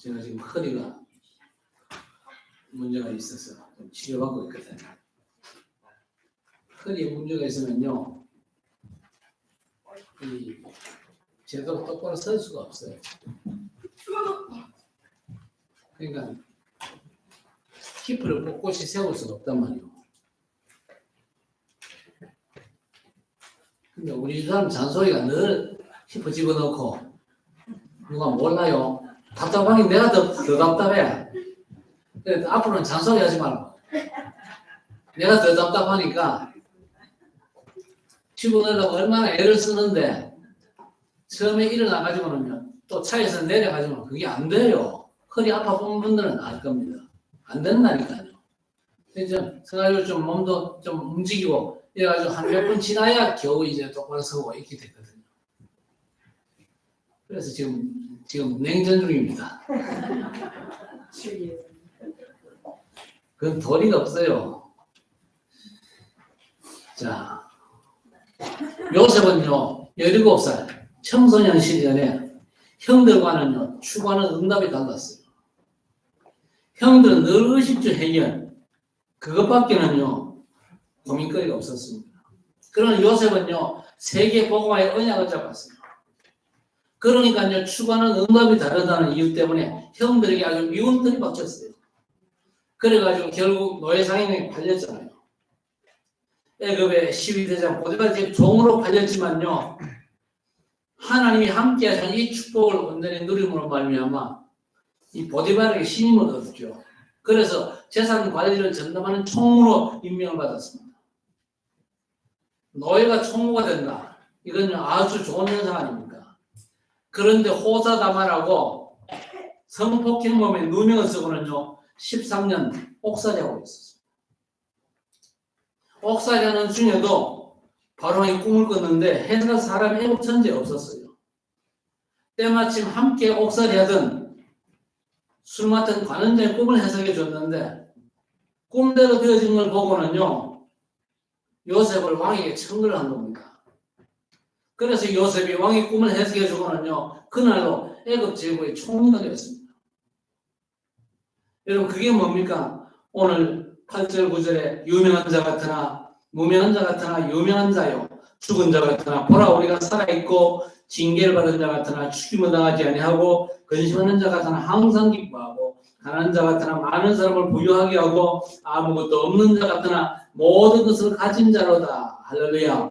제가 지금 허리가 문제가 있어서 좀 치료받고 있거든요. 허리에 문제가 있으면요, 제대로 똑바로 설 수가 없어요. 그러니까 히프를 꼿꼿이 세울 수가 없단 말이에요. 근데 우리 사람 잔소리가 늘 히프 집어넣고 누가 몰라요. 답답하니 내가 더 답답해. 그래서 앞으로는 잔소리 하지 말고 내가 더 답답하니까 집어넣으려고 얼마나 애를 쓰는데 처음에 일어나가지고는요 또 차에서 내려가지고는 그게 안 돼요. 허리 아파 본 분들은 알 겁니다. 안 된다니까요. 그래서 생각을 좀 몸도 좀 움직이고 이래가지고 한 몇 번 지나야 겨우 이제 똑바로 서고 이렇게 됐거든요. 그래서 지금 냉전 중입니다. 그건 도리가 없어요. 자, 요셉은요 17살 청소년 시절에 형들과는요 추구하는 응답이 달랐어요. 형들은 늘 의식주 해결 그것밖에는요 고민거리가 없었습니다. 그러나 요셉은요 세계 복음화의 언약을 잡았어요. 그러니까요 추구하는 응답이 다르다는 이유 때문에 형들에게 아주 미움들이 박혔어요. 그래가지고 결국 노예상인에 팔렸잖아요. 애굽의 12대장 보디발 집 종으로 팔렸지만요 하나님이 함께 하신 이 축복을 온전히 누림으로 말미암아 이 보디발에게 신임을 얻었죠. 그래서 재산 관리를 전담하는 총무로 임명을 받았습니다. 노예가 총무가 된다. 이건 아주 좋은 현상 아닙니까? 그런데 호사다마라고 성폭행범의 누명을 쓰고는요 13년 옥살이하고 있었어요. 옥살이하는 중에도 바로왕이 꿈을 꿨는데 해서 사람이 애국 천지에 없었어요. 때마침 함께 옥살이하던 술 맡은 관원장의 꿈을 해석해 줬는데 꿈대로 되어진 걸 보고는요 요셉을 왕에게 청구를 한 겁니다. 그래서 요셉이 왕의 꿈을 해석해 주고는요 그날로 애굽 제국의 총리가 되었습니다. 여러분 그게 뭡니까? 오늘 8절 9절에 유명한 자 같으나 무명한 자 같으나 유명한 자요 죽은 자 같으나 보라 우리가 살아있고 징계를 받은 자 같으나 죽임을 당하지 아니하고 근심하는 자 같으나 항상 기뻐하고 가난한 자 같으나 많은 사람을 부유하게 하고 아무것도 없는 자 같으나 모든 것을 가진 자로다. 할렐루야.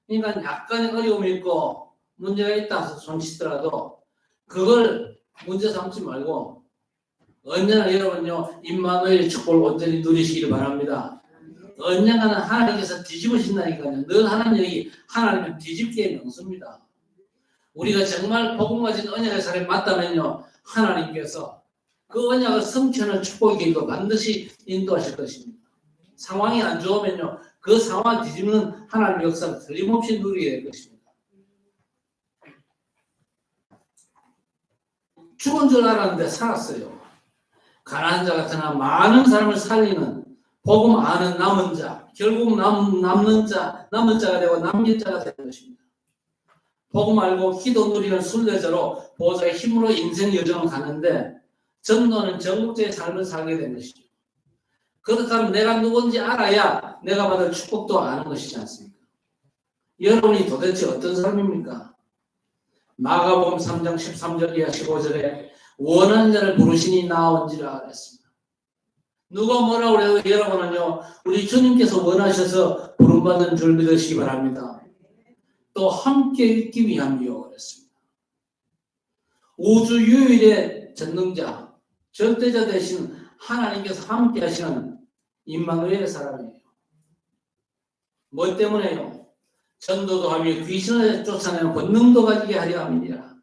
그러니까 약간의 어려움이 있고 문제가 있다 손치더라도 그걸 문제 삼지 말고 언제나 여러분요 임마누엘 축복을 온전히 누리시기를 바랍니다. 언젠가는 하나님께서 뒤집으신다니까요. 늘 하나님 얘기 하나님은 뒤집기에 명수입니다. 우리가 정말 복음 가진 언약의 사람이 맞다면요 하나님께서 그 언약을 성취하는 축복의 길도 반드시 인도하실 것입니다. 상황이 안 좋으면요 그 상황을 뒤집는 하나님의 역사를 틀림없이 누리게 될 것입니다. 죽은 줄 알았는데 살았어요. 가난한 자 같으나 많은 사람을 살리는 복음 아는 남은 자, 결국 남는 자가 되고 남긴 자가 되는 것입니다. 복음 알고 기도 누리는 순례자로 보좌의 힘으로 인생 여정을 가는데 전도는 전국제의 삶을 살게 된 것이죠. 그렇다면 내가 누군지 알아야 내가 받을 축복도 아는 것이지 않습니까? 여러분이 도대체 어떤 사람입니까? 마가복음 3장 13절 이하 15절에 원하는 자를 부르시니 나온지라 그랬습니다. 누가 뭐라고 해도 여러분은요 우리 주님께서 원하셔서 부름받는 줄 믿으시기 바랍니다. 또 함께 있기 위함이요 그랬습니다. 우주 유일의 전능자 절대자 되신 하나님께서 함께 하시는 임마누엘의 사람이에요. 뭐 때문에요? 전도도 하며 귀신을 쫓아내는 권능도 가지게 하려 함이니라.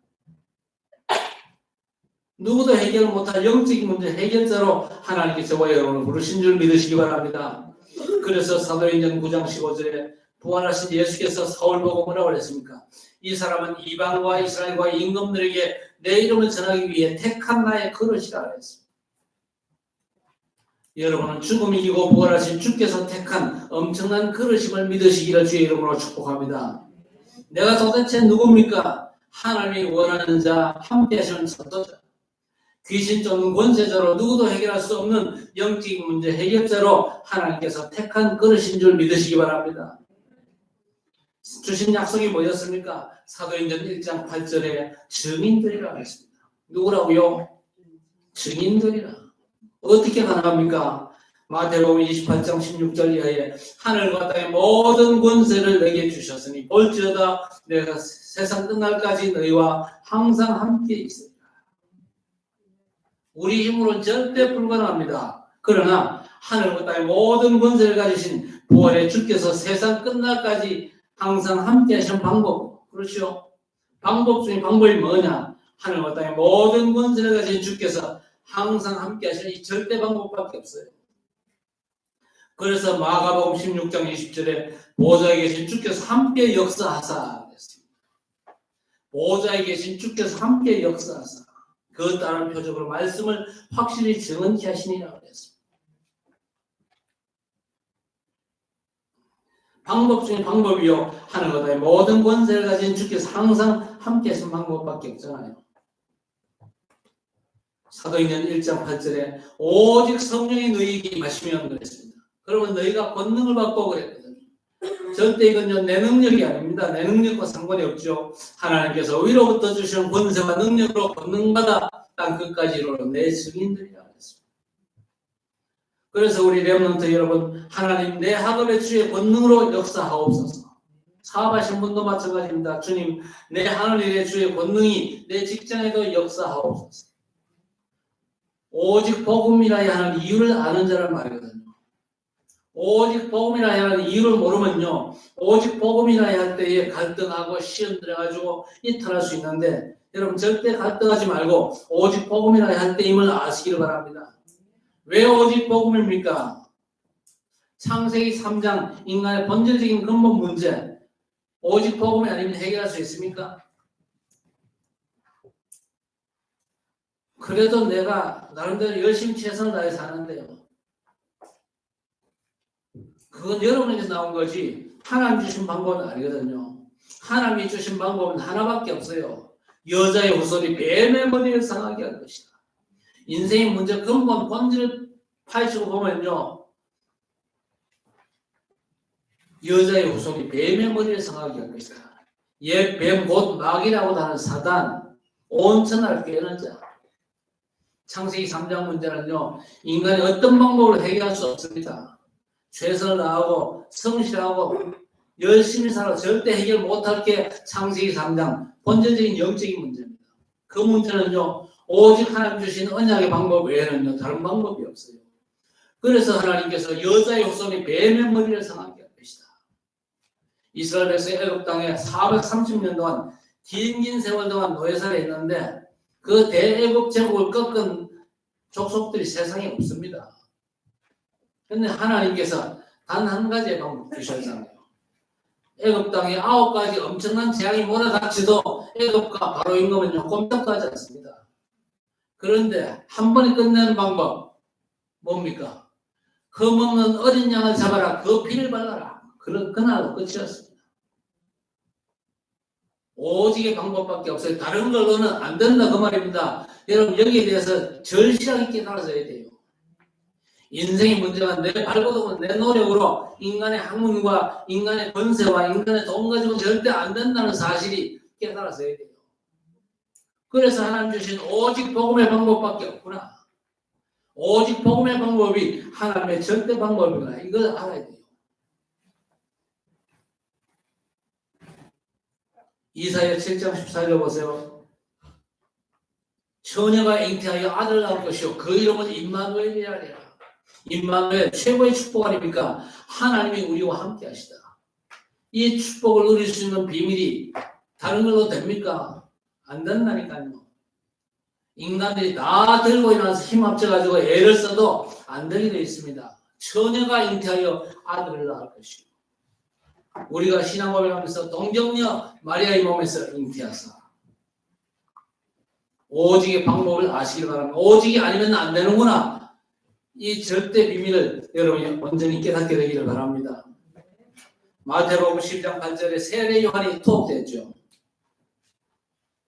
누구도 해결 못할 영적인 문제 해결자로 하나님께 저와 여러분을 부르신 줄 믿으시기 바랍니다. 그래서 사도행전 9장 15절에 부활하신 예수께서 사울 보고 뭐라고 그랬습니까? 이 사람은 이방과 이스라엘과 임금들에게 내 이름을 전하기 위해 택한 나의 그릇이라 그랬습니다. 여러분은 죽음 이기고 부활하신 주께서 택한 엄청난 그릇임을 믿으시기를 주의 이름으로 축복합니다. 내가 도대체 누굽니까? 하나님이 원하는 자, 함께 하시는 선도자, 귀신 쫓는 권세자로 누구도 해결할 수 없는 영적 문제 해결자로 하나님께서 택한 그릇인 줄 믿으시기 바랍니다. 주신 약속이 뭐였습니까? 사도행전 1장 8절에 증인들이라고 했습니다. 누구라고요? 증인들이라. 어떻게 가능합니까? 마태복음 28장 16절 이하에 하늘과 땅의 모든 권세를 내게 주셨으니 볼지어다 내가 세상 끝날까지 너희와 항상 함께 있으리라. 우리 힘으로는 절대 불가능합니다. 그러나 하늘과 땅의 모든 권세를 가지신 부활의 주께서 세상 끝날까지 항상 함께 하시는 방법, 그렇죠? 방법 중에 방법이 뭐냐? 하늘과 땅의 모든 권세를 가진 주께서 항상 함께 하시는 이 절대 방법밖에 없어요. 그래서 마가복음 16장 20절에 보좌에 계신 주께서 함께 역사하사 그랬습니다. 보좌에 계신 주께서 함께 역사하사. 그것 따른 표적으로 말씀을 확실히 정언케 하시니라 그랬습니다. 방법 중에 방법이요. 하늘과 땅의 모든 권세를 가진 주께서 항상 함께 하시는 방법밖에 없잖아요. 사도행전 1장 8절에 오직 성령이 너희에게 임하시면 그랬습니다. 그러면 너희가 권능을 받고 그랬거든요. 절대 이건요 내 능력이 아닙니다. 내 능력과 상관이 없죠. 하나님께서 위로부터 주시는 권세와 능력으로 권능받아 땅 끝까지 이르러 내 증인들이라 그랬습니다. 그래서 우리 렘넌트 여러분, 하나님 내 학업의 주의 권능으로 역사하옵소서. 사업하신 분도 마찬가지입니다. 주님, 내 하늘의 주의 권능이 내 직장에도 역사하옵소서. 오직 복음이라야 하는 이유를 아는 자란 말이거든요. 오직 복음이라야 하는 이유를 모르면요, 오직 복음이라야 할 때에 갈등하고 시험 들어가지고 이탈할 수 있는데, 여러분 절대 갈등하지 말고 오직 복음이라야 할 때임을 아시기를 바랍니다. 왜 오직 복음입니까? 창세기 3장 인간의 본질적인 근본 문제, 오직 복음이 아니면 해결할 수 있습니까? 그래도 내가 나름대로 열심히 최선을 다해 사는데요. 그건 여러분에게서 나온 거지 하나님 주신 방법은 아니거든요. 하나님이 주신 방법은 하나밖에 없어요. 여자의 후손이 뱀의 머리를 상하게 할 것이다. 인생의 문제 근본 본질을 파헤치고 보면요, 여자의 후손이 뱀의 머리를 상하게 할 것이다. 옛 뱀 곧 마귀라고 하는 사단, 온 천하를 깨는 자. 창세기 3장 문제는요, 인간이 어떤 방법으로 해결할 수 없습니다. 최선을 다하고 성실하고 열심히 살아 절대 해결 못할 게 창세기 3장 본질적인 영적인 문제입니다. 그 문제는요, 오직 하나님 주신 언약의 방법 외에는요 다른 방법이 없어요. 그래서 하나님께서 여자의 후손이 뱀의 머리를 상하게 할 것이다. 이스라엘 백성이 애굽 땅에 430년 동안 긴 세월 동안 노예살에 있는데 그 대애굽 제국을 꺾은 족속들이 세상에 없습니다. 그런데 하나님께서 단 한 가지의 방법 주셨잖아요. 애굽 땅에 9가지 엄청난 재앙이 몰아닥치도 애굽과 바로 임금은요 꼼짝하지 않습니다. 그런데 한 번에 끝내는 방법 뭡니까? 흠없는 어린 양을 잡아라. 그 피를 발라라. 그날로 끝이었습니다. 오직의 방법밖에 없어요. 다른 걸로는 안 된다 그 말입니다. 여러분 여기에 대해서 절실하게 깨달아져야 돼요. 인생의 문제가 내 발버둥은 내 노력으로 인간의 학문과 인간의 권세와 인간의 돈 가지고 절대 안 된다는 사실이 깨달아져야 돼요. 그래서 하나님 주신 오직 복음의 방법밖에 없구나. 오직 복음의 방법이 하나님의 절대 방법이구나. 이걸 알아야 돼요. 이사야 7장 14절 보세요. 처녀가 잉태하여 아들을 낳을 것이요 그 이름은 임마누엘이라 하리라. 임마누엘 최고의 축복 아닙니까? 하나님이 우리와 함께 하시다. 이 축복을 누릴 수 있는 비밀이 다른 걸로 됩니까? 안 된다니까요. 인간들이 다 들고 일어나서 힘 합쳐가지고 애를 써도 안 되게 되어 있습니다. 처녀가 잉태하여 아들을 낳을 것이고 우리가 신앙고백을 하면서 동정녀 마리아의 몸에서 잉태하사 오직의 방법을 아시길 바랍니다. 오직이 아니면 안 되는구나. 이 절대 비밀을 여러분이 온전히 깨닫게 되기를 바랍니다. 마태복음 10장 8절에 세례 요한이 투옥됐죠.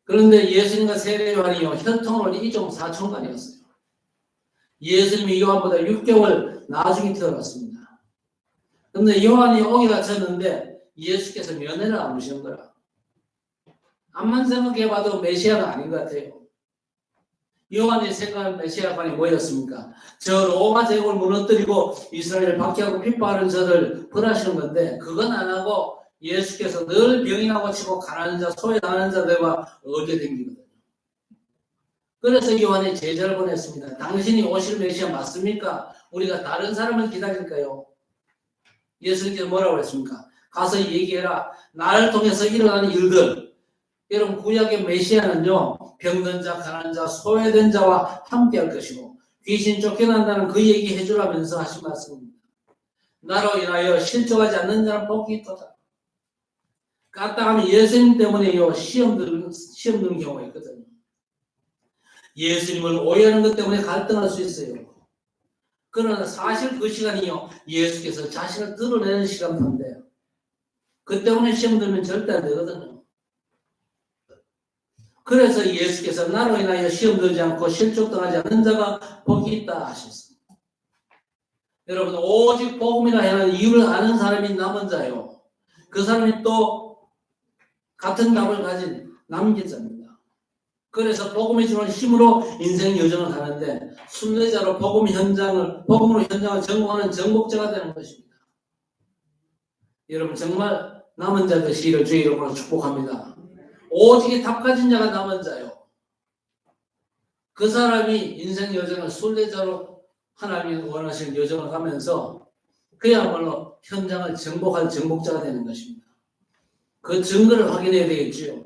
그런데 예수님과 세례 요한이요, 혈통으로 이종 사촌간이었어요. 예수님이 요한보다 6개월 나중에 태어났습니다. 그런데 요한이 오기가 졌는데 예수께서 면회를 안 오시는 거라. 암만 생각해봐도 메시아가 아닌 것 같아요. 요한이 생각한 메시아관이 뭐였습니까? 저 로마 제국을 무너뜨리고 이스라엘을 박해하고 핍박하는 저를 벌하시는 건데 그건 안 하고 예수께서 늘 병이나 고치고 가난한 자, 소외당하는 자들과 어울려 다니거든요. 그래서 요한이 제자를 보냈습니다. 당신이 오실 메시아 맞습니까? 우리가 다른 사람을 기다릴까요? 예수님께서 뭐라고 했습니까? 가서 얘기해라. 나를 통해서 일어나는 일들. 여러분 구약의 메시아는요, 병든 자, 가난한 자, 소외된 자와 함께 할 것이고 귀신 쫓겨난다는 그 얘기 해주라면서 하신 말씀입니다. 나로 인하여 실족하지 않는 자는 복이 있도다. 까딱하면 예수님 때문에요, 시험 드는 경우가 있거든요. 예수님을 오해하는 것 때문에 갈등할 수 있어요. 그러나 사실 그 시간이요, 예수께서 자신을 드러내는 시간인데 그 때문에 시험 들면 절대 안 되거든요. 그래서 예수께서 나로 인하여 시험 들지 않고 실족당하지 않는 자가 복이 있다 하셨습니다. 여러분, 오직 복음이라 하는 이유를 아는 사람이 남은 자요. 그 사람이 또 같은 답을 가진 남긴 자입니다. 그래서 복음이 주는 힘으로 인생 여정을 가는데 순례자로 복음으로 현장을 정복하는 정복자가 되는 것입니다. 여러분 정말 남은 자 되시기를 주의 이름으로 축복합니다. 오직 답 가진 자가 남은 자요. 그 사람이 인생 여정을 순례자로 하나님이 원하시는 여정을 가면서 그야말로 현장을 정복할 정복자가 되는 것입니다. 그 증거를 확인해야 되겠지요.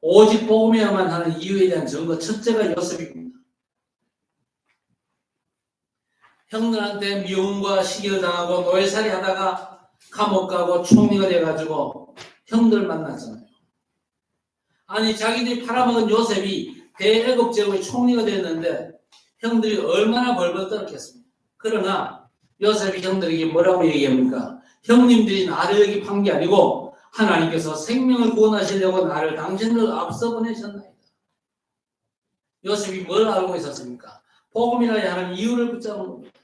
오직 복음이야만 하는 이유에 대한 증거 첫째가 요셉입니다. 형들한테 미움과 시기를 당하고 노예살이 하다가 감옥 가고 총리가 돼가지고 형들을 만났잖아요. 아니 자기들이 팔아먹은 요셉이 대애굽 제국의 총리가 됐는데 형들이 얼마나 벌벌 떨었겠습니까? 그러나 요셉이 형들에게 뭐라고 얘기합니까? 형님들이 나를 여기 판 게 아니고 하나님께서 생명을 구원하시려고 나를 당신들 앞서 보내셨나이다. 요셉이 뭘 알고 있었습니까? 복음이라야 하는 이유를 붙잡은 겁니다.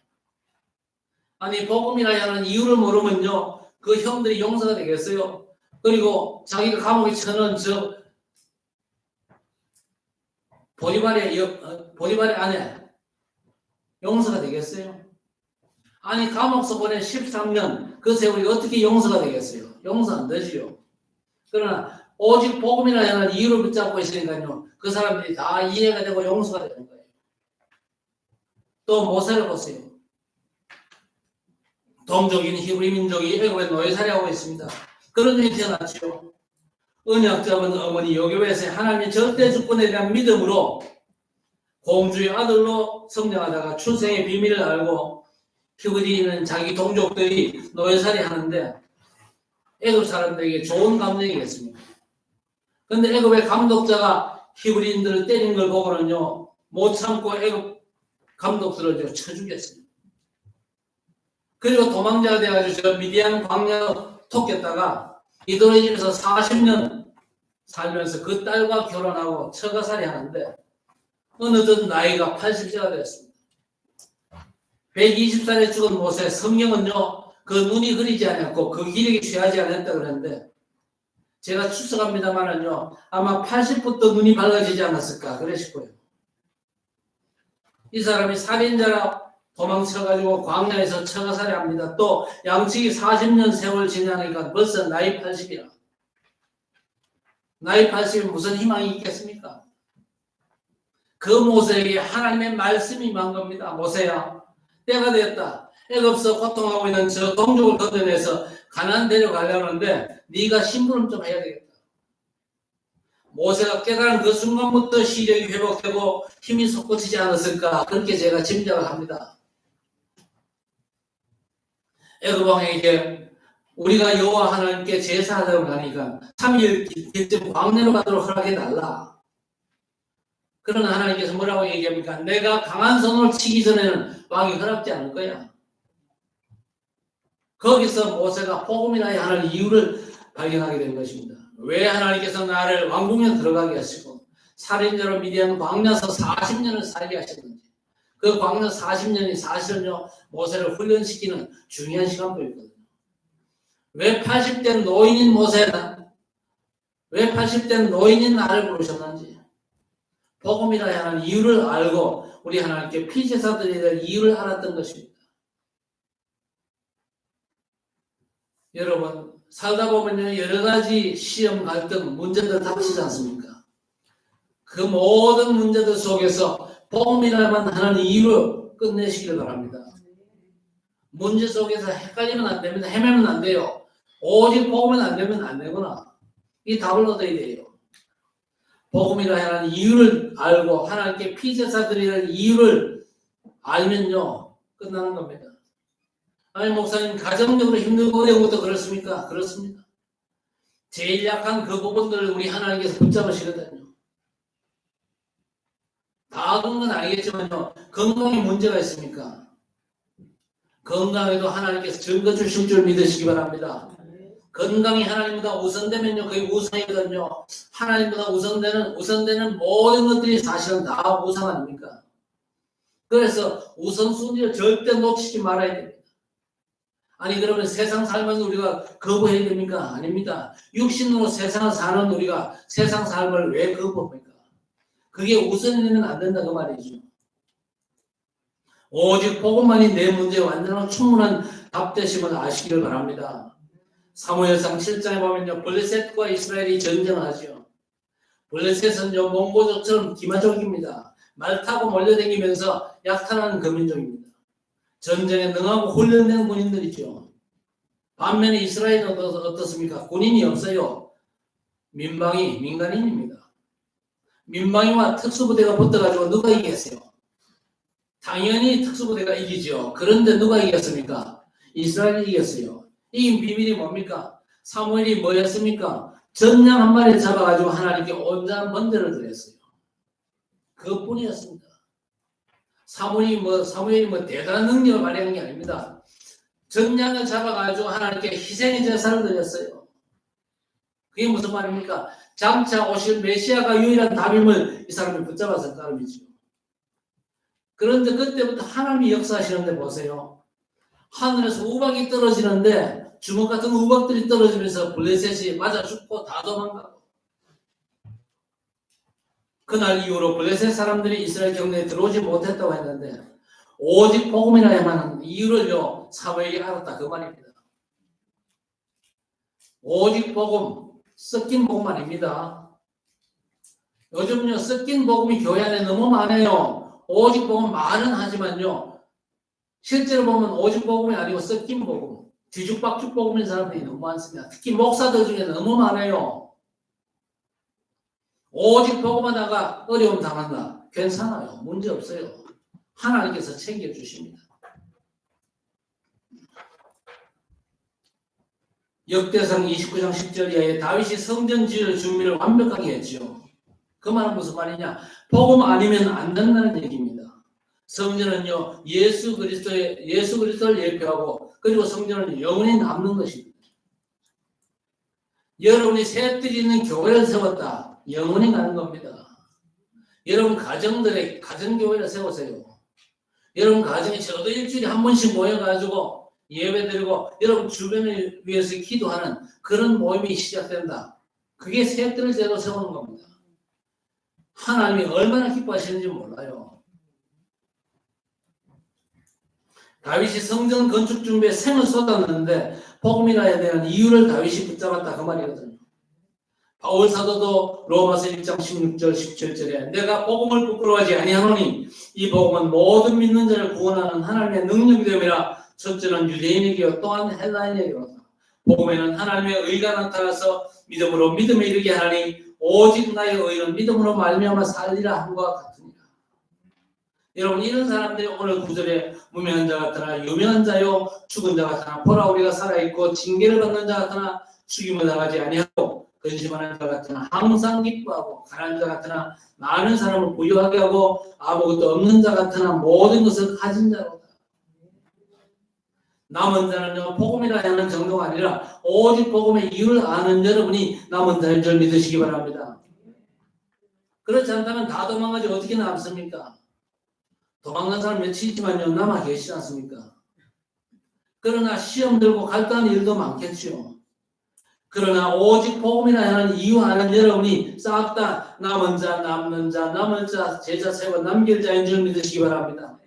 아니 복음이라야 하는 이유를 모르면요 그 형들이 용서가 되겠어요? 그리고 자기가 감옥에 쳐넣은 저 보디발의 아내 용서가 되겠어요? 아니 감옥서 보낸 13년 그 세월이 어떻게 용서가 되겠어요? 용서 안 되지요. 그러나 오직 복음이라 하는 이유를 붙잡고 있으니까요 그 사람들이 다 이해가 되고 용서가 되는 거예요. 또 모세를 보세요. 동족인 히브리 민족이 애굽에 노예살이하고 있습니다. 그런 일이 태어났죠. 언약 잡은 어머니 요괴에서 하나님의 절대 주권에 대한 믿음으로 공주의 아들로 성장하다가 출생의 비밀을 알고 히브리인은 자기 동족들이 노예살이 하는데 애굽 사람들에게 좋은 감정이겠습니다. 그런데 애굽의 감독자가 히브리인들을 때린 걸 보고는요 못 참고 애굽 감독들을 쳐 죽였습니다. 그리고 도망자가 돼가지고 저 미디안 광야 토꼈다가 이들의 집에서 40년 살면서 그 딸과 결혼하고 처가살이 하는데 어느덧 나이가 80세가 되었습니다. 120살에 죽은 모세 성경은요 그 눈이 흐리지 않았고 그 기력이 취하지 않았다 그러는데 제가 추측합니다만은요 아마 80부터 눈이 밝아지지 않았을까 그래 싶어요. 이 사람이 살인자라 도망쳐가지고 광야에서 처가살이 합니다. 또 양치기 40년 세월 지나니까 벌써 나이 80이라. 나이 80이면 무슨 희망이 있겠습니까? 그 모세에게 하나님의 말씀이 임한 겁니다. 모세야 때가 되었다. 애굽에서 고통하고 있는 저 동족을 걷어내서 가나안 데려가려는데 네가 심부름 좀 해야 되겠다. 모세가 깨달은 그 순간부터 시력이 회복되고 힘이 솟구치지 않았을까 그렇게 제가 짐작을 합니다. 애굽 왕에게 우리가 여호와 하나님께 제사하려고 하니까 3일 길쯤 광야로 가도록 허락해달라. 그러나 하나님께서 뭐라고 얘기합니까? 내가 강한 손으로 치기 전에는 왕이 허락지 않을 거야. 거기서 모세가 복음이라 하는 이유를 발견하게 된 것입니다. 왜 하나님께서 나를 왕궁에 들어가게 하시고 살인자로 미디안 광야에서 40년을 살게 하셨는지, 그 광야 40년이 사실은요 모세를 훈련시키는 중요한 시간표였거든요. 왜 80대 노인인 모세나 왜 80대 노인인 나를 부르셨는지, 복음이라 하는 이유를 알고 우리 하나님께 피제사들이 될 이유를 알았던 것입니다. 여러분, 살다 보면요 여러 가지 시험, 갈등, 문제들 닥치지 않습니까? 그 모든 문제들 속에서 복음이라만 하는 이유로 끝내시길 바랍니다. 문제 속에서 헷갈리면 안 됩니다. 헤매면 안 돼요. 오직 복음은 안 되면 안 되구나. 이 답을 얻어야 돼요. 복음이라 하는 이유를 알고 하나님께 피제사드리는 이유를 알면요 끝나는 겁니다. 아니 목사님 가정적으로 힘들고 어려운 것도 그렇습니까? 그렇습니다. 제일 약한 그 부분들을 우리 하나님께서 붙잡으시거든요. 다 그런 건 아니겠지만요 건강에 문제가 있습니까? 건강에도 하나님께서 증거 주실 줄 믿으시기 바랍니다. 건강이 하나님보다 우선되면요 그게 우선이거든요. 하나님보다 우선되는 모든 것들이 사실은 다 우선 아닙니까? 그래서 우선순위를 절대 놓치지 말아야 됩니다. 아니 그러면 세상 삶은 우리가 거부해야 됩니까? 아닙니다. 육신으로 세상을 사는 우리가 세상 삶을 왜 거부합니까? 그게 우선이 되면 안 된다 그 말이죠. 오직 복음만이 내 문제에 완전한 충분한 답되심을 아시기를 바랍니다. 사무엘상 7장에 보면요 블레셋과 이스라엘이 전쟁하죠. 블레셋은요 몽고족처럼 기마족입니다. 말 타고 몰려다니면서 약탈하는 거민족입니다. 전쟁에 능하고 훈련된 군인들이죠. 반면에 이스라엘은 어떻습니까? 군인이 없어요. 민간인입니다. 민방위와 특수부대가 붙어가지고 누가 이기겠어요? 당연히 특수부대가 이기죠. 그런데 누가 이겼습니까? 이스라엘이 이겼어요. 이긴 비밀이 뭡니까? 사무엘이 뭐 했습니까? 전양 한 마리 잡아가지고 하나님께 온전한 번제를 드렸어요. 그것뿐이었습니다. 사무엘이 대단한 능력을 발휘한 게 아닙니다. 전양을 잡아가지고 하나님께 희생의 제사를 드렸어요. 그게 무슨 말입니까? 장차 오실 메시아가 유일한 답임을 이 사람이 붙잡아서 따름이죠. 그런데 그때부터 하나님이 역사하시는데 보세요. 하늘에서 우박이 떨어지는데 주먹 같은 우박들이 떨어지면서 블레셋이 맞아 죽고 다 도망가고, 그날 이후로 블레셋 사람들이 이스라엘 경내에 들어오지 못했다고 했는데 오직 복음이라야만 하는 이유를요 사무엘이 알았다 그 말입니다. 오직 복음, 섞인 복음 아닙니다. 요즘요 섞인 복음이 교회 안에 너무 많아요. 오직 복음 말은 하지만요 실제로 보면 오직 복음이 아니고 섞인 복음, 뒤죽박죽 복음인 사람들이 너무 많습니다. 특히 목사들 중에 너무 많아요. 오직 복음하다가 어려움 당한다. 괜찮아요. 문제 없어요. 하나님께서 챙겨주십니다. 역대상 29장 10절 이하에 다윗이 성전 지을 준비를 완벽하게 했죠. 그 말은 무슨 말이냐? 복음 아니면 안 된다는 얘기입니다. 성전은요 예수 그리스도를 예표하고, 그리고 성전은 영원히 남는 것입니다. 여러분이 새뜰이 있는 교회를 세웠다. 영원히 가는 겁니다. 여러분 가정들의 가정교회를 세우세요. 여러분 가정에 적어도 일주일에 한 번씩 모여가지고 예배드리고 여러분 주변을 위해서 기도하는 그런 모임이 시작된다. 그게 새뜰을 제대로 세우는 겁니다. 하나님이 얼마나 기뻐하시는지 몰라요. 다윗이 성전 건축 준비에 생을 쏟았는데 복음이라에 대한 이유를 다윗이 붙잡았다 그 말이거든요. 바울 사도도 로마서 1장 16절 17절에 내가 복음을 부끄러워하지 아니하노니 이 복음은 모든 믿는 자를 구원하는 하나님의 능력이 됨이라. 첫째는 유대인에게요 또한 헬라인에게로다. 복음에는 하나님의 의가 나타나서 믿음으로 믿음에 이르게 하나니 오직 나의 의는 믿음으로 말미암아 살리라 함과 같으니라. 여러분 이런 사람들이 오늘 구절에 무명한 자 같으나 유명한 자요 죽은 자 같으나 보라 우리가 살아있고 징계를 받는 자 같으나 죽임을 당하지 아니하고 근심하는 자 같으나 항상 기뻐하고 가난한 자 같으나 많은 사람을 부유하게 하고 아무것도 없는 자 같으나 모든 것을 가진 자로다. 남은 자는요 복음이라 하는 정도가 아니라 오직 복음의 이유를 아는 여러분이 남은 자인 줄 믿으시기 바랍니다. 그렇지 않다면 다 도망가지 어떻게 남습니까? 도망간 사람 몇이 있지만요, 남아 계시지 않습니까? 그러나 시험 들고 갈등하는 일도 많겠죠. 그러나 오직 복음이라 하는 이유 아는 여러분이 싹 다 남은 자, 남는 자, 남을 자, 제자 세워 남길 자인 줄 믿으시기 바랍니다.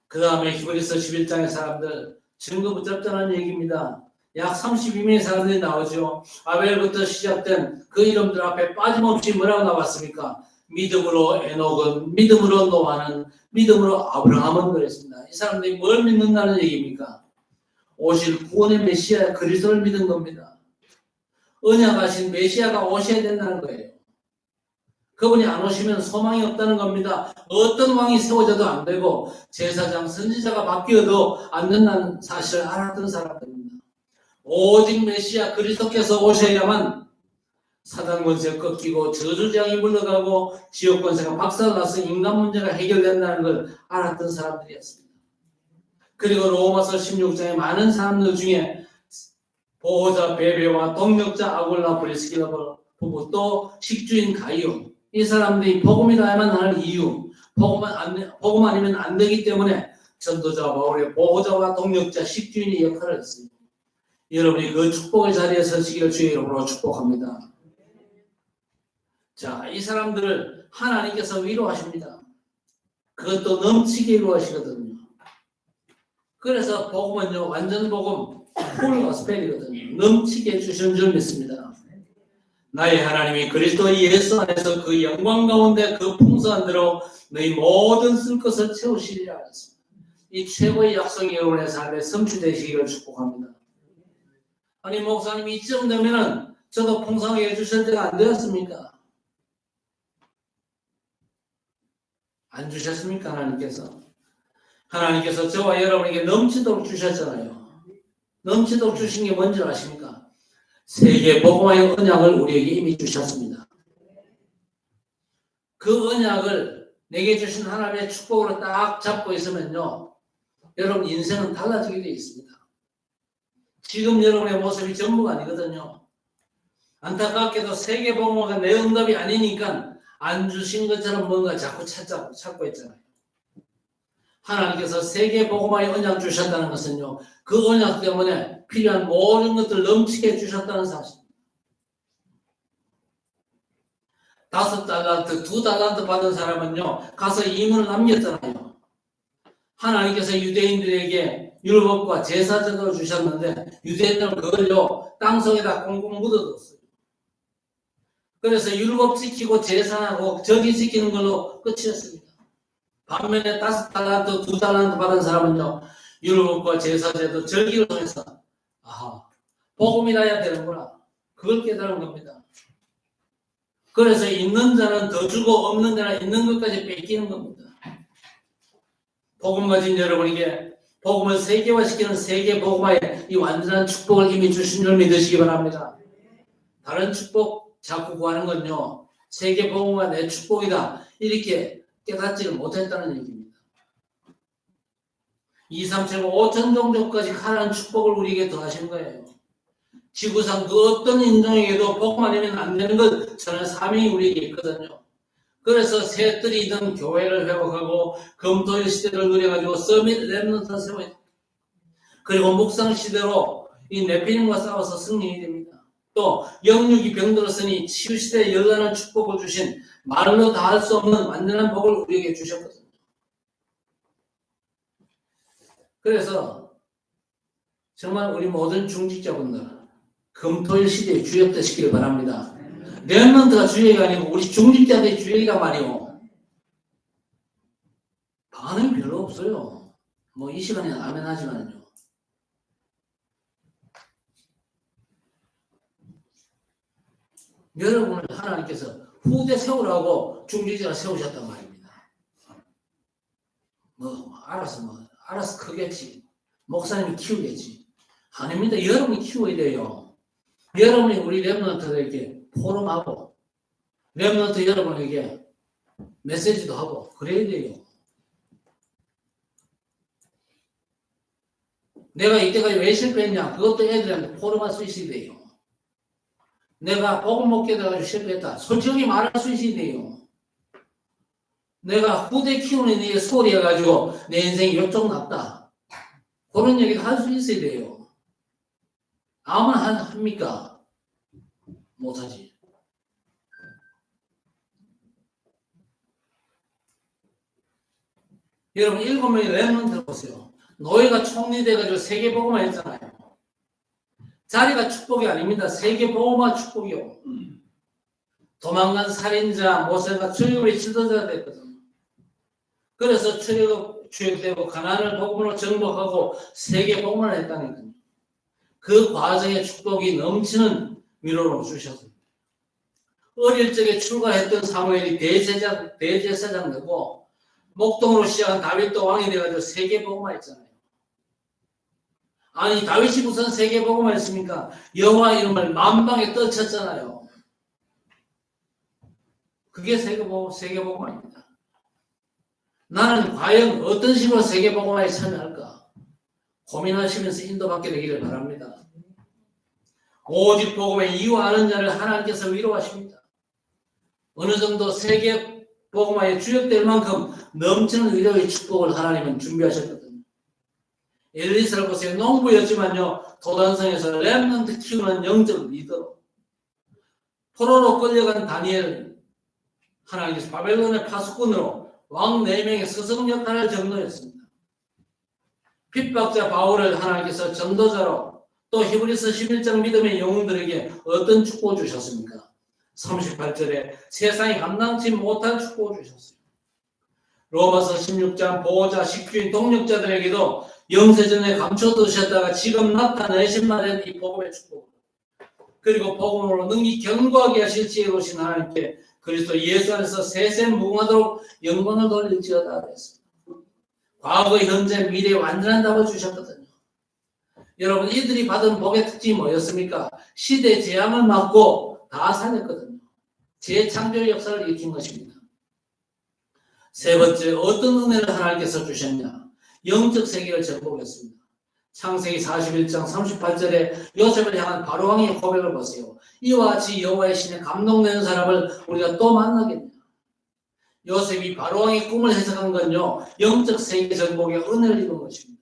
그 다음에 히브리서 11장의 사람들 증거 붙잡자는 얘기입니다. 약 32명의 사람들이 나오죠. 아벨부터 시작된 그 이름들 앞에 빠짐없이 뭐라고 나왔습니까? 믿음으로 에녹은, 믿음으로 노아는, 믿음으로 아브라함은 그랬습니다. 이 사람들이 뭘 믿는다는 얘기입니까? 오실 구원의 메시아 그리스도를 믿은 겁니다. 언약하신 메시아가 오셔야 된다는 거예요. 그분이 안 오시면 소망이 없다는 겁니다. 어떤 왕이 세워져도 안 되고 제사장, 선지자가 바뀌어도 안 된다는 사실을 알았던 사람들입니다. 오직 메시아 그리스도께서 오셔야만 사단 권세 꺾이고 저주장이 물러가고 지옥 권세가 박살나서 인간 문제가 해결된다는 걸 알았던 사람들이었습니다. 그리고 로마서 16장에 많은 사람들 중에 보호자 베베와 동력자 아굴라 브리스길라 부부 또 식주인 가이오 이 사람들이 복음이라야만 하는 이유 복음 아니면 안 되기 때문에 전도자 바울의 보호자와 동력자 식주인의 역할을 했습니다. 여러분이 그 축복의 자리에 서시기를 주의 이름으로 축복합니다. 자, 이 사람들을 하나님께서 위로하십니다. 그것도 넘치게 위로하시거든요. 그래서 복음은요 완전 복음 풀 고스펠이거든요. 넘치게 해주시는 줄 믿습니다. 나의 하나님이 그리스도 예수 안에서 그 영광 가운데 그 풍성한 대로 너희 모든 쓸 것을 채우시리라 하셨습니다. 이 최고의 약속이 여러분의 삶에 성취되시기를 축복합니다. 아니 목사님이 이쯤 되면은 저도 풍성하게 해주실 때가 안 되었습니까? 안 주셨습니까? 하나님께서 저와 여러분에게 넘치도록 주셨잖아요. 넘치도록 주신 게 뭔지 아십니까? 세계 복음화의 언약을 우리에게 이미 주셨습니다. 그 언약을 내게 주신 하나님의 축복으로 딱 잡고 있으면요, 여러분 인생은 달라지게 되어 있습니다. 지금 여러분의 모습이 전부가 아니거든요. 안타깝게도 세계 복음화가 내 응답이 아니니까 안 주신 것처럼 뭔가 자꾸 찾고 있잖아요. 하나님께서 세계 복음화의 언약 주셨다는 것은요, 그 언약 때문에 필요한 모든 것들 넘치게 주셨다는 사실. 5달란트, 2달란트 받은 사람은요, 가서 이문을 남겼잖아요. 하나님께서 유대인들에게 율법과 제사제도를 주셨는데, 유대인들은 그걸요, 땅속에다 꽁꽁 묻어뒀어요. 그래서 율법 지키고 제사하고 저기 지키는 걸로 끝이었습니다. 반면에 5달란트, 2달란트 받은 사람은요, 율법과 제사제도 절기를 통해서 복음이라야 되는구나. 그걸 깨달은 겁니다. 그래서 있는 자는 더 주고 없는 자는 있는 것까지 뺏기는 겁니다. 복음 가진 여러분에게 복음을 세계화시키는 세계 복음화의 이 완전한 축복을 이미 주신 줄 믿으시기 바랍니다. 다른 축복 자꾸 구하는 건요, 세계 복음화 내 축복이다 이렇게 깨닫지를 못했다는 얘기입니다. 2, 3, 7, 5천 종족까지 하나님 축복을 우리에게 더하신 거예요. 지구상 그 어떤 인종에게도 복음 아니면 안 되는 것 저는 사명이 우리에게 있거든요. 그래서 새들이든 교회를 회복하고 금토일 시대를 누려가지고 서밋 렘넌트 세워야 그리고 묵상 시대로 이 네피림과 싸워서 승리해야 됩니다. 또 영육이 병들었으니 치유 시대에 열나는 축복을 주신 말로 다 할 수 없는 완전한 복을 우리에게 주셨거든요. 그래서 정말 우리 모든 중직자분들 금토일 시대에 주역되시기를 바랍니다. 렘넌트가 주역이 아니고 우리 중직자들이 주역이가 말이요. 반응이 별로 없어요. 뭐 이 시간에 아멘 하지만요. 여러분을 하나님께서 후대 세우라고 중직자가 세우셨단 말입니다. 알아서 크겠지. 목사님이 키우겠지. 아닙니다. 여러분이 키워야 돼요. 여러분이 우리 렘넌트들에게 포럼하고 렘넌트 여러분에게 메시지도 하고 그래야 돼요. 내가 이때까지 왜 실패했냐? 그것도 애들한테 포럼할 수 있어야 돼요. 내가 복음 못 깨달아가지고 실패했다. 솔직히 말할 수 있어야 돼요. 내가 후대 키우는 일 소리 해가지고 내 인생이 욕정 났다. 그런 얘기도 할 수 있어야 돼요. 아무나 합니까? 못하지. 여러분 7명의 렘넌트 보세요. 노예가 총리돼가지고 세계복음화 했잖아요. 자리가 축복이 아닙니다. 세계복음화 축복이요. 도망간 살인자 모세가 출애굽의 지도자가 됐거든요. 그래서 출애굽되고 가나안을 복음으로 정복하고 세계복음을 했다니까요. 그 과정의 축복이 넘치는 위로로 주셨습니다. 어릴 적에 출가했던 사무엘이 대제사장 되고 목동으로 시작한 다윗도 왕이 돼가지고 세계복음화 했잖아요. 아니 다윗이 무슨 세계복음화 했습니까? 여호와 이름을 만방에 떠쳤잖아요. 그게 세계복음화입니다. 나는 과연 어떤 식으로 세계복음화에 참여할까? 고민하시면서 인도받게 되기를 바랍니다. 오직 복음의 이유 아는 자를 하나님께서 위로하십니다. 어느 정도 세계복음화에 주역될 만큼 넘치는 위로의 축복을 하나님은 준비하셨거든요. 엘리사를 보세요. 농부였지만요. 도단성에서 렘넌트 키우는 영적 리더로 포로로 끌려간 다니엘 하나님께서 바벨론의 파수꾼으로 왕 4명의 스승 역할을 전도했습니다. 핍박자 바울을 하나님께서 전도자로 또 히브리서 11장 믿음의 영웅들에게 어떤 축복을 주셨습니까? 38절에 세상이 감당치 못할 축복을 주셨어요. 로마서 16장 보호자, 식주인, 동력자들에게도 영세전에 감춰두셨다가 지금 나타내신 말은 이 복음의 축복. 그리고 복음으로 능히 견고하게 하실 지혜 오신 하나님께 그리스도 예수 안에서 세세 무궁하도록 영광을 돌릴지어다 그랬습니다. 과거, 현재, 미래 완전한 답을 주셨거든요. 여러분 이들이 받은 복의 특징이 뭐였습니까? 시대 재앙을 맞고 다 살렸거든요. 재창조 역사를 일으킨 것입니다. 세 번째, 어떤 은혜를 하나님께서 주셨냐? 영적 세계를 정복했습니다. 창세기 41장 38절에 요셉을 향한 바로왕의 고백을 보세요. 이와 같이 여호와의 신에 감동되는 사람을 우리가 또 만나겠냐? 요셉이 바로왕의 꿈을 해석한 건요. 영적 세계 정복의 은혜를 입은 것입니다.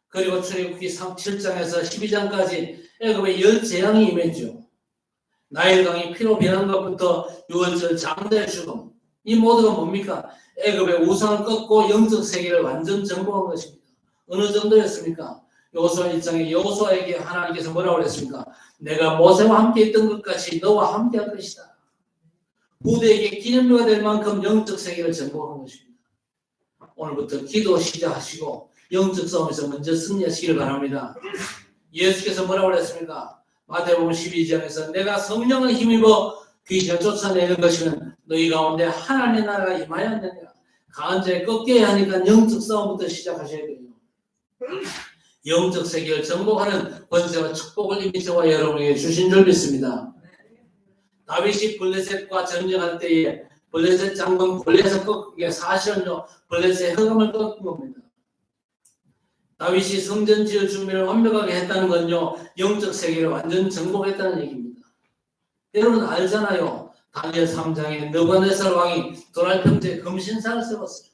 그리고 출애굽기 7장에서 12장까지 애굽의 10재앙이 임했죠. 나일강이 피로 변한 것부터 유월절 장대의 죽음. 이 모두가 뭡니까? 애굽의 우상을 꺾고 영적 세계를 완전 정복한 것입니다. 어느 정도였습니까? 여호수아 1장에 여호수아에게 하나님께서 뭐라고 그랬습니까? 내가 모세와 함께 있던 것 같이 너와 함께 할 것이다. 후대에게 기념비가 될 만큼 영적 세계를 정복한 것입니다. 오늘부터 기도 시작하시고 영적 싸움에서 먼저 승리하시기를 바랍니다. 예수께서 뭐라고 그랬습니까? 마태복음 12장에서 내가 성령을 힘입어 귀신을 쫓아내는 것이면 너희 가운데 하나님의 나라가 임하였느니라. 강한 자에 꺾여야 하니까 영적 싸움부터 시작하셔야 돼요. 영적 세계를 정복하는 권세와 축복을 이미 저와 여러분에게 주신 줄 믿습니다. 다윗이 블레셋과 전쟁할 때에 블레셋 장군 골리앗을 꺾기에 사실은요 블레셋의 흑암을 꺾은 겁니다. 다윗이 성전 지을 준비를 완벽하게 했다는 건요 영적 세계를 완전 정복했다는 얘기입니다. 여러분 알잖아요. 다니엘 3장에 느부갓네살 왕이 도랄평지에 금신상을 세웠어요.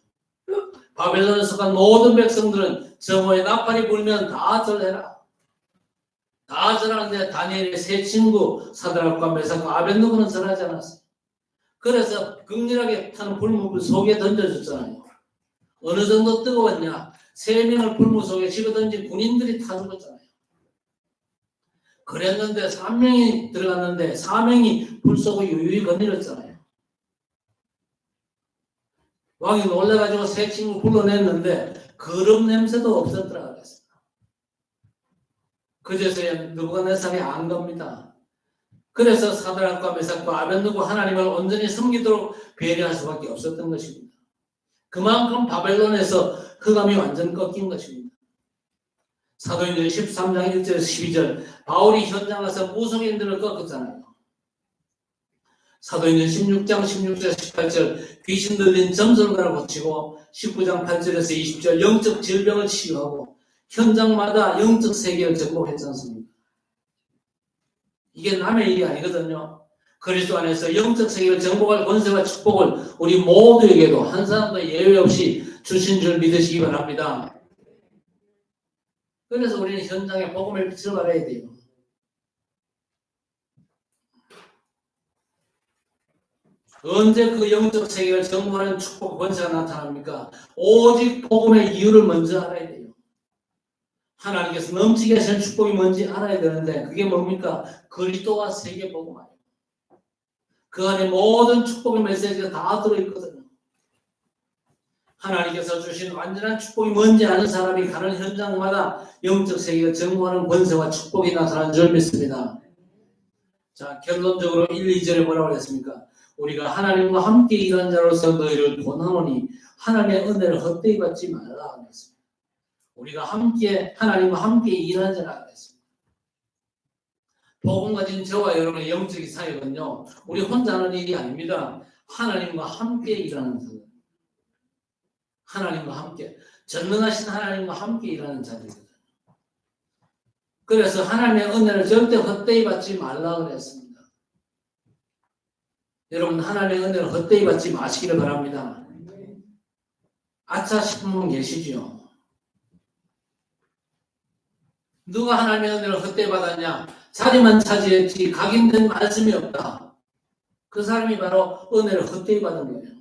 바벨론에서 간 모든 백성들은 정오에 나팔이 불면 다 절해라. 다 절하는데 다니엘의 세 친구 사드락과 메삭과 아벤느고는 절하지 않았어요. 그래서 극렬하게 타는 불목을 속에 던져줬잖아요. 어느 정도 뜨거웠냐? 3명을 불목 속에 집어던진 군인들이 타 죽었잖아요. 그랬는데 3명이 들어갔는데 4명이 불 속을 유유히 건드렸잖아요. 왕이 놀라가지고 세 친구 불러냈는데 거름 냄새도 없었더라 그랬어요. 그제서야 느부갓네살이 안 겁니다. 그래서 사드락과 메삭과 아벤느고 하나님을 온전히 섬기도록 배려할 수밖에 없었던 것입니다. 그만큼 바벨론에서 흑암이 완전 꺾인 것입니다. 사도행전 13장 1절에서 12절 바울이 현장 가서 무속인들을 꺾었잖아요. 사도행전 16장 16절 18절 귀신 들린 점술가를 고치고 19장 8절에서 20절 영적 질병을 치유하고 현장마다 영적 세계를 정복했지 않습니까? 이게 남의 일이 아니거든요. 그리스도 안에서 영적 세계를 정복할 권세와 축복을 우리 모두에게도 한 사람도 예외 없이 주신 줄 믿으시기 바랍니다. 그래서 우리는 현장에 복음을 비춰가야 돼요. 언제 그 영적 세계를 정복하는 축복 권세가 나타납니까? 오직 복음의 이유를 먼저 알아야 돼요. 하나님께서 넘치게 하신 축복이 뭔지 알아야 되는데 그게 뭡니까? 그리스도와 세계 복음 아니에요. 그 안에 모든 축복의 메시지가 다 들어있거든요. 하나님께서 주신 완전한 축복이 뭔지 아는 사람이 가는 현장마다 영적 세계가 정복하는 권세와 축복이 나타나는 줄 믿습니다. 자, 결론적으로 1, 2절에 뭐라고 했습니까? 우리가 하나님과 함께 일한 자로서 너희를 권하노니 하나님의 은혜를 헛되이 받지 말라 했습니다. 우리가 함께 하나님과 함께 일한 자라 했습니다. 복음 가진 저와 여러분의 영적인 사역은요, 우리 혼자 하는 일이 아닙니다. 하나님과 함께 일하는 사역. 하나님과 함께, 전능하신 하나님과 함께 일하는 자들이거든요. 그래서 하나님의 은혜를 절대 헛되이 받지 말라 그랬습니다. 여러분, 하나님의 은혜를 헛되이 받지 마시기를 바랍니다. 아차 싶은 분 계시죠? 누가 하나님의 은혜를 헛되이 받았냐? 자리만 차지했지 각인된 말씀이 없다. 그 사람이 바로 은혜를 헛되이 받은 거예요.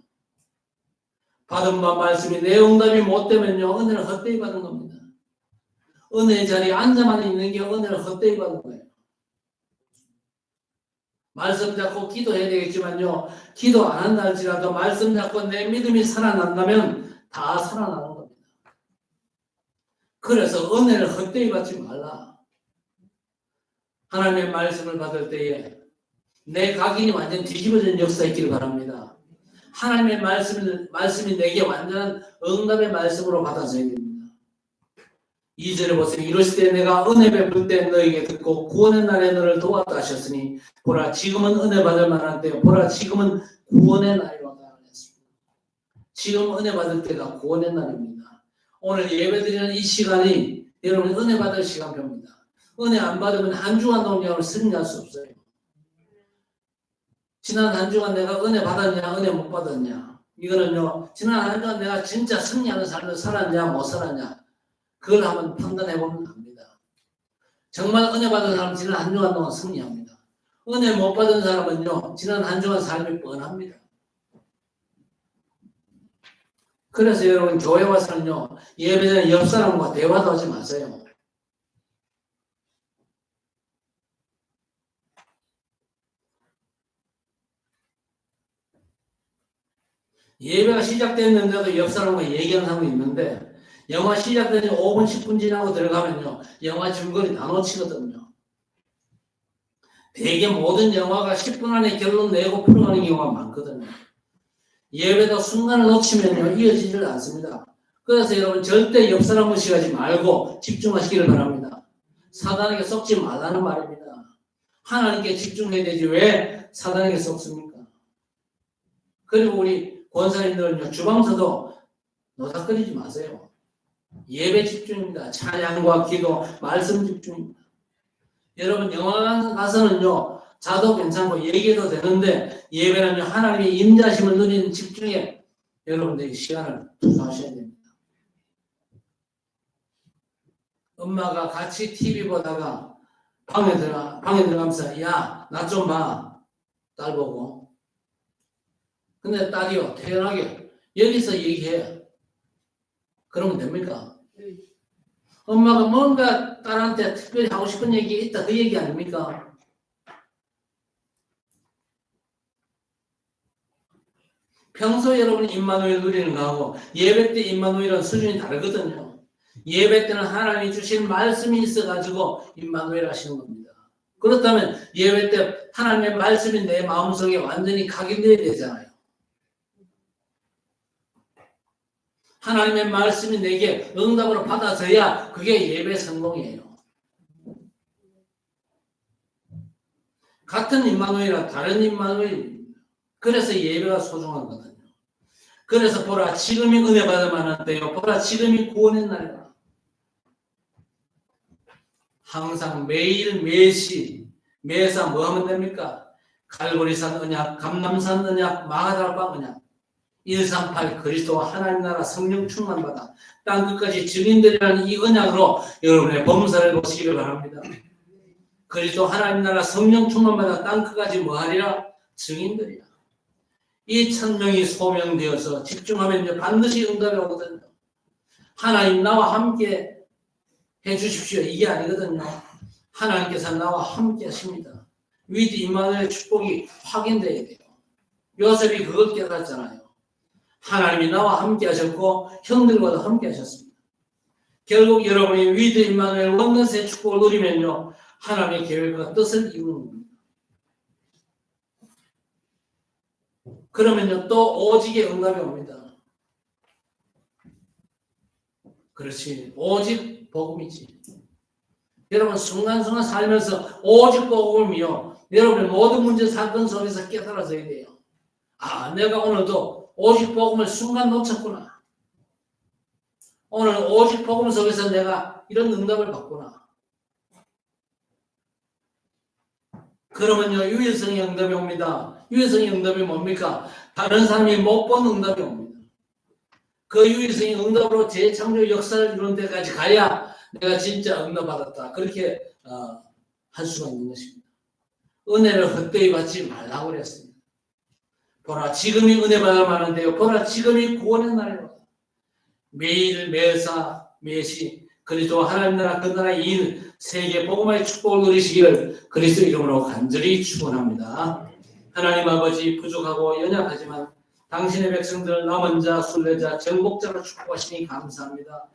받은 바 말씀이 내 응답이 못 되면요, 은혜를 헛되이 받은 겁니다. 은혜의 자리에 앉아만 있는 게 은혜를 헛되이 받은 거예요. 말씀 잡고 기도해야 되겠지만요, 기도 안 한다 할지라도 말씀 잡고 내 믿음이 살아난다면 다 살아나는 겁니다. 그래서 은혜를 헛되이 받지 말라. 하나님의 말씀을 받을 때에 내 각인이 완전 뒤집어진 역사가 있기를 바랍니다. 하나님의 말씀이 내게 완전한 응답의 말씀으로 받아져야 됩니다. 2절에 보세요. 이러실 때 내가 은혜 베풀 때 너에게 듣고 구원의 날에 너를 도왔다 하셨으니 보라 지금은 은혜 받을 만한 때 보라 지금은 구원의 날이로다 하셨습니다. 지금 은혜 받을 때가 구원의 날입니다. 오늘 예배드리는 이 시간이 여러분 은혜 받을 시간표입니다. 은혜 안 받으면 한 주간 동안 승리할 수 없어요. 지난 한 주간 내가 은혜 받았냐, 은혜 못 받았냐. 이거는요, 지난 한 주간 내가 진짜 승리하는 삶을 살았냐, 못 살았냐. 그걸 한번 판단해 보면 압니다. 정말 은혜 받은 사람은 지난 한 주간 동안 승리합니다. 은혜 못 받은 사람은요, 지난 한 주간 삶이 뻔합니다. 그래서 여러분, 교회 와서는요, 예배 전에 옆 사람과 대화도 하지 마세요. 예배가 시작됐는데도 옆 사람과 얘기하는 사람이 있는데 영화 시작되니 5분 10분 지나고 들어가면요 영화 줄거리 다 놓치거든요. 대개 모든 영화가 10분 안에 결론 내고 풀어가는 경우가 많거든요. 예배도 순간을 놓치면요 이어지질 않습니다. 그래서 여러분 절대 옆 사람 무시하지 말고 집중하시기를 바랍니다. 사단에게 속지 말라는 말입니다. 하나님께 집중해야 되지 왜 사단에게 속습니까? 그리고 우리 권사님들은요, 주방서도 노닥거리지 마세요. 예배 집중입니다. 찬양과 기도, 말씀 집중입니다. 여러분, 영화 가서는요, 자도 괜찮고 얘기해도 되는데, 예배는요, 하나님의 임자심을 누리는 집중에 여러분들이 시간을 투자하셔야 됩니다. 엄마가 같이 TV 보다가 방에 들어가면서, 야, 나 좀 봐. 딸 보고. 근데 딸이요, 태연하게 여기서 얘기해. 그러면 됩니까? 엄마가 뭔가 딸한테 특별히 하고 싶은 얘기 있다. 그 얘기 아닙니까? 평소 여러분이 임마누엘 누리는 거하고 예배 때 임마누엘은 수준이 다르거든요. 예배 때는 하나님이 주신 말씀이 있어가지고 임마누엘 하시는 겁니다. 그렇다면 예배 때 하나님의 말씀이 내 마음속에 완전히 각인되어야 되잖아요. 하나님의 말씀이 내게 응답으로 받아져야 그게 예배 성공이에요. 같은 임마누엘이라 다른 임마누엘입니다. 그래서 예배가 소중하거든요. 그래서 보라 지금이 은혜 받을 만한 때요. 보라 지금이 구원의 날이다. 항상 매일 매시 매사 뭐 하면 됩니까? 갈보리산 언약, 감람산 언약, 마가다락방 언약, 138 그리스도 하나님 나라 성령 충만받아 땅 끝까지 증인들이라는 이 언약으로 여러분의 범사를 보시기를 바랍니다. 그리스도 하나님 나라 성령 충만받아 땅 끝까지 뭐하리라? 증인들이야. 이 천명이 소명되어서 집중하면 이제 반드시 응답이 오거든요. 하나님 나와 함께 해주십시오. 이게 아니거든요. 하나님께서 나와 함께 하십니다. 위드 임마누엘의 축복이 확인돼야 돼요. 요셉이 그걸 깨달았잖아요. 하나님이 나와 함께 하셨고 형들과도 함께 하셨습니다. 결국 여러분이 위드 임마누엘 원너스의 축복을 누리면요. 하나님의 계획과 뜻을 이루는 겁니다. 그러면요. 또 오직의 응답이 옵니다. 그렇지. 오직 복음이지. 여러분 순간순간 살면서 오직 복음이요. 여러분의 모든 문제 사건 속에서 깨달아져야 돼요. 아, 내가 오늘도 오직 복음을 순간 놓쳤구나. 오늘 오직 복음 속에서 내가 이런 응답을 받구나. 그러면요. 유일성의 응답이 옵니다. 유일성의 응답이 뭡니까? 다른 사람이 못 본 응답이 옵니다. 그 유일성의 응답으로 재창조 역사를 이루는 데까지 가야 내가 진짜 응답 받았다. 그렇게 할 수가 있는 것입니다. 은혜를 헛되이 받지 말라고 그랬습니다. 보라 지금이 은혜 받을 만한데요. 보라 지금이 구원의 날이로다. 매일 매사 매시 그리스도 하나님 나라 그 나라의 일 세계 복음의 축복을 누리시기를 그리스도 이름으로 간절히 축원합니다. 하나님 아버지 부족하고 연약하지만 당신의 백성들 남은 자, 순례자, 정복자로 축복하시니 감사합니다.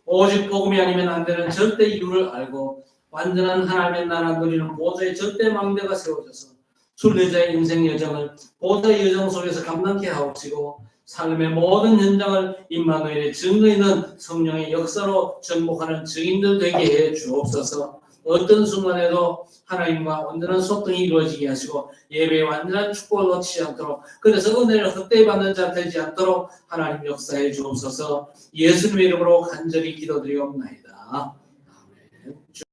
오직 복음이 아니면 안 되는 절대 이유를 알고 완전한 하나님의 나라 누리는 보좌의 절대 망대가 세워져서 순례자의 인생 여정을 보좌의 여정 속에서 감당케 하옵시고 삶의 모든 현장을 임마누엘의 증거 있는 성령의 역사로 정복하는 증인들 되게 해 주옵소서. 어떤 순간에도 하나님과 온전한 소통이 이루어지게 하시고 예배의 완전한 축복을 놓치지 않도록 그래서 은혜를 헛되이 받는 자 되지 않도록 하나님 역사해 주옵소서. 예수님의 이름으로 간절히 기도드리옵나이다.